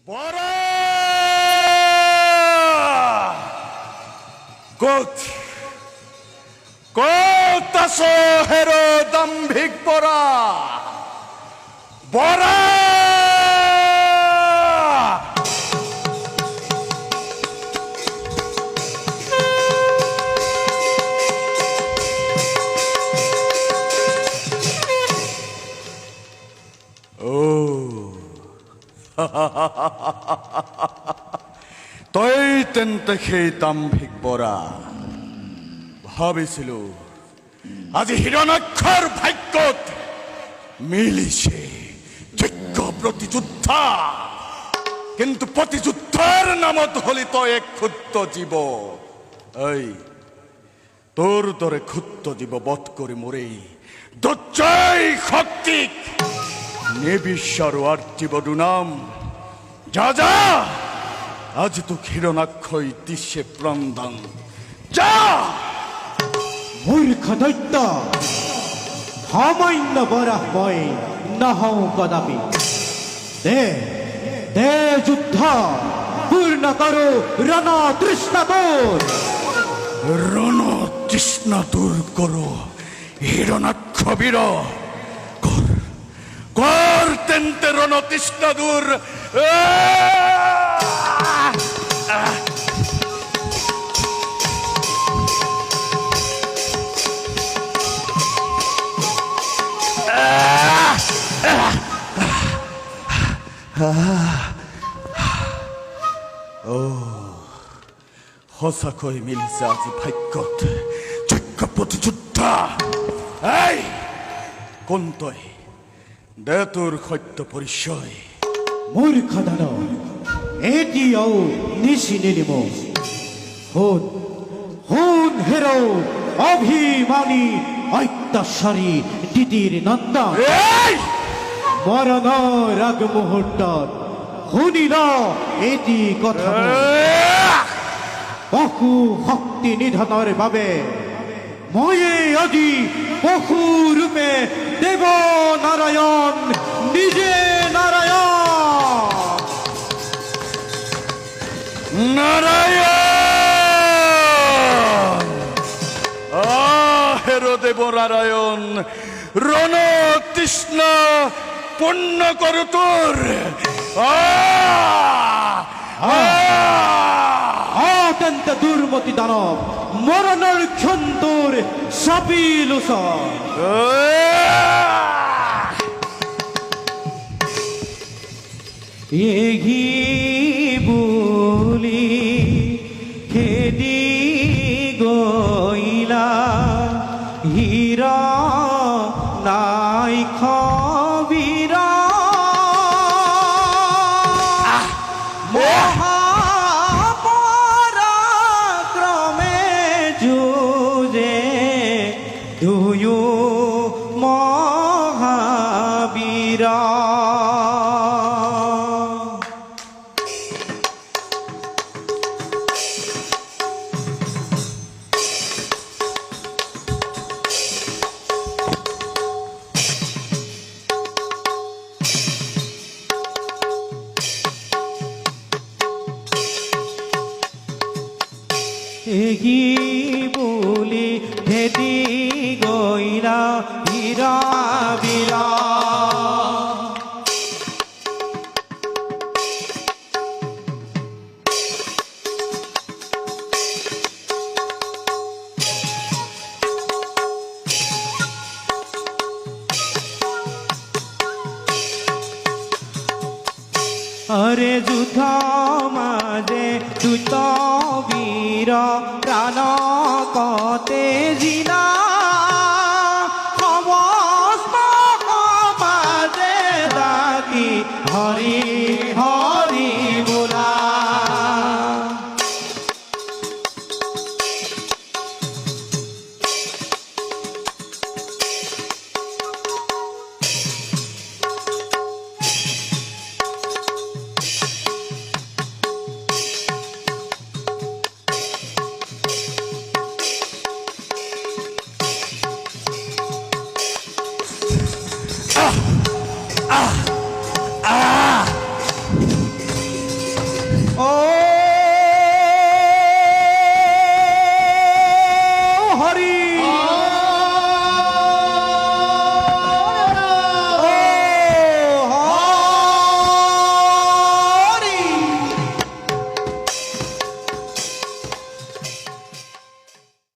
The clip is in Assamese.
বৰা ক'ত ক'ত আছ হেৰ দাম্ভিক বৰা বৰা তই তেন্তে সেই দাম্ভিক বৰা ভাবিছিলো আজি হিৰণ্যাক্ষৰ ভাগ্যত মিলিছে যোগ্য প্ৰতিযোদ্ধা কিন্তু প্ৰতিযোদ্ধাৰ নামত হলি তই এক ক্ষুদ্ৰ জীৱ এই তোৰ দৰে ক্ষুদ্ৰ জীৱ বধ কৰি মৰেই দুৰ্জয় শক্তিক নিবিচাৰো আৰ্তিব দুনাম যা যা আজি তো হিৰণ্যাক্ষই দিছে প্ৰাণদান যা মূৰ্খ দৈত্য সামান্য বৰা মই নহওঁ কদাপি দে দে যুদ্ধ পূৰ্ণ কৰো ৰণ তৃষ্ণা তোৰ ৰণ তৃষ্ণা দূৰ কৰো হিৰণ্যাক্ষ বীৰ কৰ কৰ তেন্তে ৰণ তৃষ্ণা দূৰ সঁচাকৈ মিলিছে আজি ভাগ্যত যোগ্য প্ৰতিযোদ্ধা এই কোন তই দে তোৰ সত্য পৰিচয় মূৰ্খ দানৱ এতিয়াও নিচিনিলিব শুন শুন হেৰ অভিমানী অত্যাচাৰী দিদিৰ নন্দন এই মৰণৰ আগমুহূৰ্তত শুনিল এটি কথা পশু শক্তি নিধনৰ বাবে ময়ে আজি পশু ৰূপে দেৱ নাৰায়ণ নিজে নাৰায়ণ নাৰায়ণ হেৰ দেব নাৰায়ণ ৰণ তৃষ্ণা পূৰ্ণ কৰ তোৰ অত্যন্ত দুৰ্মতি দানৱ মৰণৰ ক্ষন্তোৰ চাপিলোচ এহি বুলি খেদি গইলা হীৰা নাই খবিৰা মহাপৰাক্ৰমে যুঁজে দুয়ো মহাবীৰা এগি বুলি খেদি গইলা হীৰা বীৰা আৰে যুদ্ধ মাঝে দুত বীৰ প্ৰাণ কতে জিনা সমস্ত মাঝে ডাকি হৰি হৰি বোলা ও